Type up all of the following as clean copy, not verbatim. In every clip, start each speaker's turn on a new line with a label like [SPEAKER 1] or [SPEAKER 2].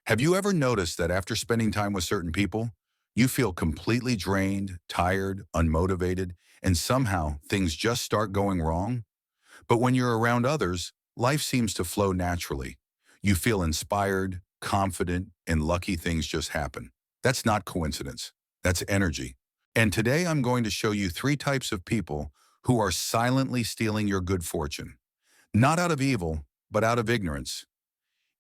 [SPEAKER 1] Have you ever noticed that after spending time with certain people, you feel completely drained, tired, unmotivated, and somehow things just start going wrong? But when you're around others, life seems to flow naturally. You feel inspired, confident, and lucky things just happen. That's not coincidence. That's energy. And today I'm going to show you three types of people who are silently stealing your good fortune. Not out of evil, but out of ignorance.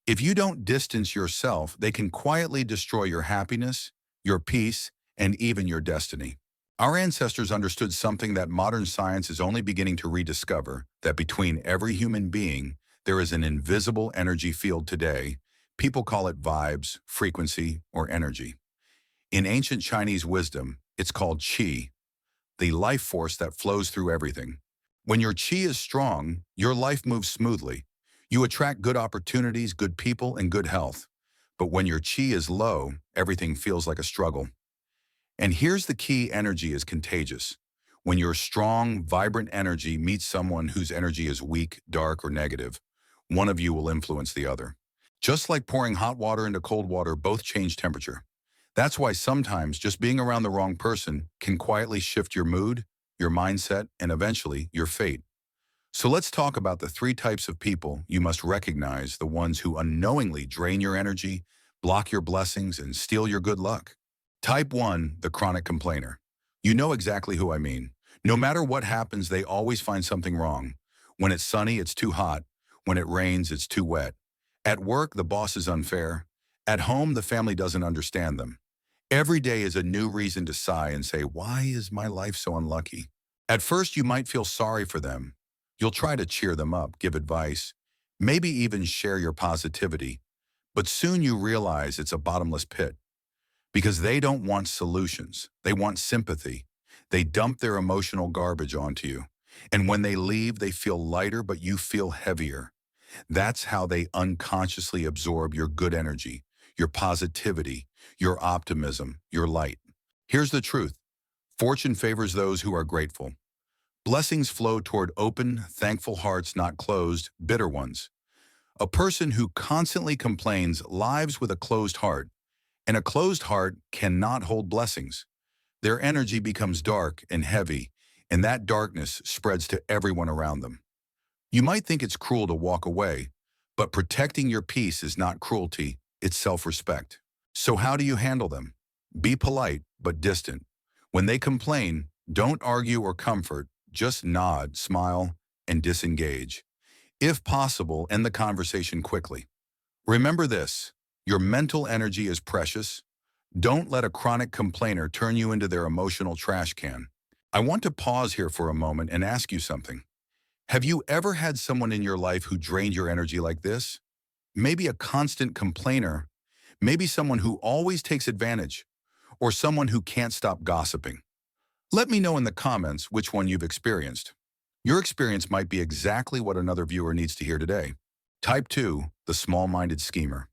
[SPEAKER 1] If you don't distance yourself, they can quietly destroy your happiness, your peace, and even your destiny. Our ancestors understood something that modern science is only beginning to rediscover, that between every human being, there is an invisible energy field today. People call it vibes, frequency, or energy. In ancient Chinese wisdom, it's called qi, the life force that flows through everything. When your qi is strong, your life moves smoothly. You attract good opportunities, good people, and good health. But when your qi is low, everything feels like a struggle. And here's the key: energy is contagious. When your strong, vibrant energy meets someone whose energy is weak, dark, or negative, one of you will influence the other. Just like pouring hot water into cold water, both change temperature. That's why sometimes just being around the wrong person can quietly shift your mood, your mindset, and eventually your fate. So let's talk about the three types of people you must recognize: the ones who unknowingly drain your energy, block your blessings, and steal your good luck. Type 1, the chronic complainer. You know exactly who I mean. No matter what happens, they always find something wrong. When it's sunny, it's too hot. When it rains, it's too wet. At work, the boss is unfair. At home, the family doesn't understand them. Every day is a new reason to sigh and say, "Why is my life so unlucky?" At first, you might feel sorry for them. You'll try to cheer them up, give advice, maybe even share your positivity. But soon you realize it's a bottomless pit. Because they don't want solutions. They want sympathy. They dump their emotional garbage onto you. And when they leave, they feel lighter, but you feel heavier. That's how they unconsciously absorb your good energy, your positivity, your optimism, your light. Here's the truth. Fortune favors those who are grateful. Blessings flow toward open, thankful hearts, not closed, bitter ones. A person who constantly complains lives with a closed heart, and a closed heart cannot hold blessings. Their energy becomes dark and heavy, and that darkness spreads to everyone around them. You might think it's cruel to walk away, but protecting your peace is not cruelty, it's self-respect. So how do you handle them? Be polite, but distant. When they complain, don't argue or comfort, just nod, smile, and disengage. If possible, end the conversation quickly. Remember this: your mental energy is precious. Don't let a chronic complainer turn you into their emotional trash can. I want to pause here for a moment and ask you something. Have you ever had someone in your life who drained your energy like this? Maybe a constant complainer, maybe someone who always takes advantage, or someone who can't stop gossiping. Let me know in the comments which one you've experienced. Your experience might be exactly what another viewer needs to hear today. Type 2, the small-minded schemer.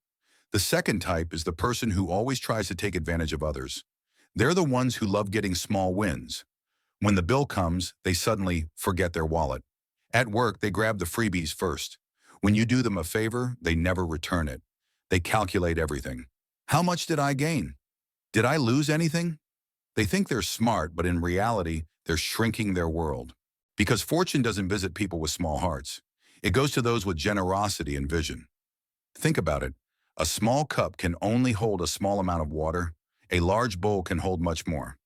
[SPEAKER 1] The second type is the person who always tries to take advantage of others. They're the ones who love getting small wins. When the bill comes, they suddenly forget their wallet. At work, they grab the freebies first. When you do them a favor, they never return it. They calculate everything. How much did I gain? Did I lose anything? They think they're smart, but in reality, they're shrinking their world. Because fortune doesn't visit people with small hearts. It goes to those with generosity and vision. Think about it. A small cup can only hold a small amount of water. A large bowl can hold much more.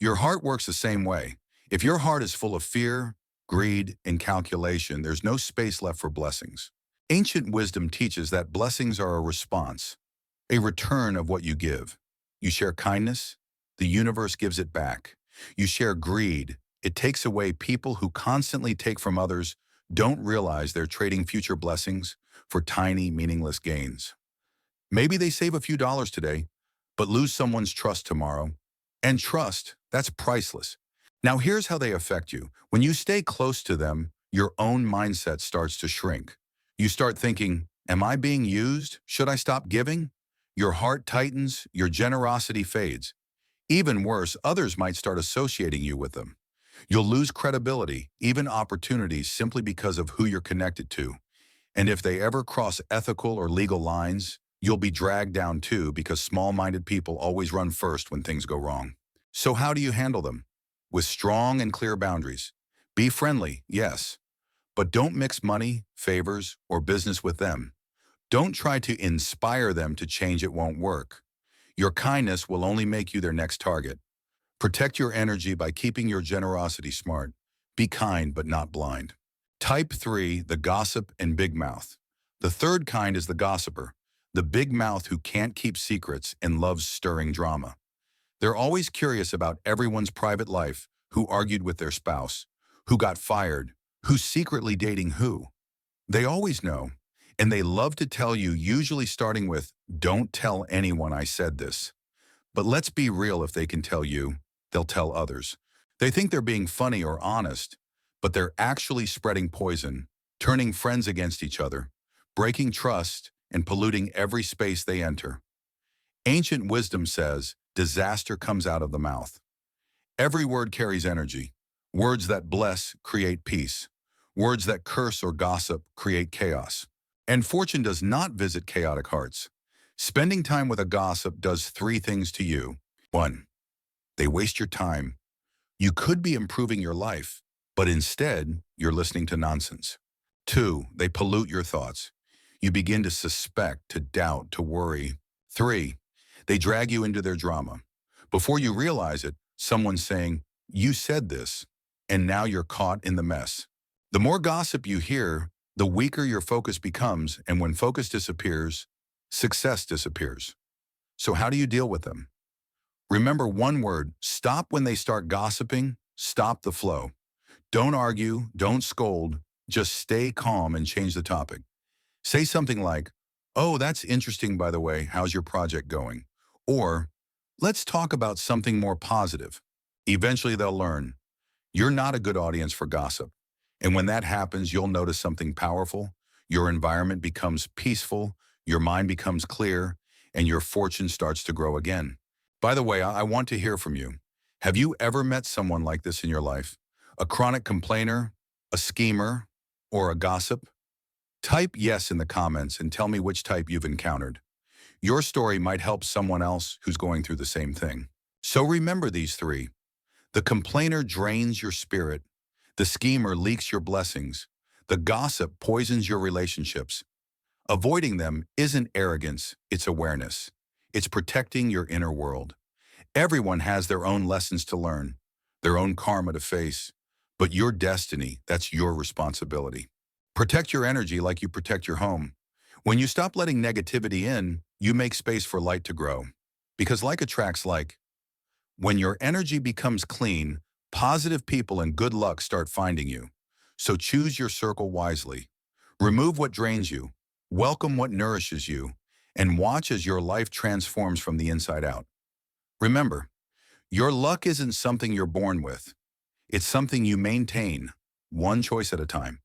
[SPEAKER 1] Your heart works the same way. If your heart is full of fear, greed, and calculation, there's no space left for blessings. Ancient wisdom teaches that blessings are a response, a return of what you give. You share kindness, the universe gives it back. You share greed, it takes away. People who constantly take from others don't realize they're trading future blessings for tiny, meaningless gains. Maybe they save a few dollars today, but lose someone's trust tomorrow. And trust, that's priceless. Now here's how they affect you. When you stay close to them, your own mindset starts to shrink. You start thinking, am I being used? Should I stop giving? Your heart tightens, your generosity fades. Even worse, others might start associating you with them. You'll lose credibility, even opportunities, simply because of who you're connected to. And if they ever cross ethical or legal lines, You'll be dragged down too because small-minded people always run first when things go wrong. So how do you handle them? With strong and clear boundaries. Be friendly, yes, but don't mix money, favors, or business with them. Don't try to inspire them to change. It won't work. Your kindness will only make you their next target. Protect your energy by keeping your generosity smart. Be kind but not blind. Type 3, the gossip and big mouth. The third kind is the gossiper, the big mouth who can't keep secrets and loves stirring drama. They're always curious about everyone's private life, who argued with their spouse, who got fired, who's secretly dating who. They always know, and they love to tell you, usually starting with, "Don't tell anyone I said this." But let's be real, if they can tell you, they'll tell others. They think they're being funny or honest, but they're actually spreading poison, turning friends against each other, breaking trust, and polluting every space they enter. Ancient wisdom says, disaster comes out of the mouth. Every word carries energy. Words that bless create peace. Words that curse or gossip create chaos. And fortune does not visit chaotic hearts. Spending time with a gossip does three things to you. 1. They waste your time. You could be improving your life, but instead, you're listening to nonsense. 2. They pollute your thoughts. You begin to suspect, to doubt, to worry. 3. They drag you into their drama. Before you realize it, someone's saying, "You said this," and now you're caught in the mess. The more gossip you hear, the weaker your focus becomes, and when focus disappears, success disappears. So how do you deal with them? Remember one word: stop. When they start gossiping, stop the flow. Don't argue, don't scold, just stay calm and change the topic. Say something like, "Oh, that's interesting, by the way, how's your project going?" Or, "Let's talk about something more positive." Eventually they'll learn. You're not a good audience for gossip. And when that happens, you'll notice something powerful. Your environment becomes peaceful, your mind becomes clear, and your fortune starts to grow again. By the way, I want to hear from you. Have you ever met someone like this in your life? A chronic complainer, a schemer, or a gossip? Type yes in the comments and tell me which type you've encountered. Your story might help someone else who's going through the same thing. So remember these three. The complainer drains your spirit. The schemer leaks your blessings. The gossip poisons your relationships. Avoiding them isn't arrogance, it's awareness. It's protecting your inner world. Everyone has their own lessons to learn, their own karma to face, but your destiny, that's your responsibility. Protect your energy like you protect your home. When you stop letting negativity in, you make space for light to grow. Because like attracts like. When your energy becomes clean, positive people and good luck start finding you. So choose your circle wisely. Remove what drains you, welcome what nourishes you, and watch as your life transforms from the inside out. Remember, your luck isn't something you're born with. It's something you maintain, one choice at a time.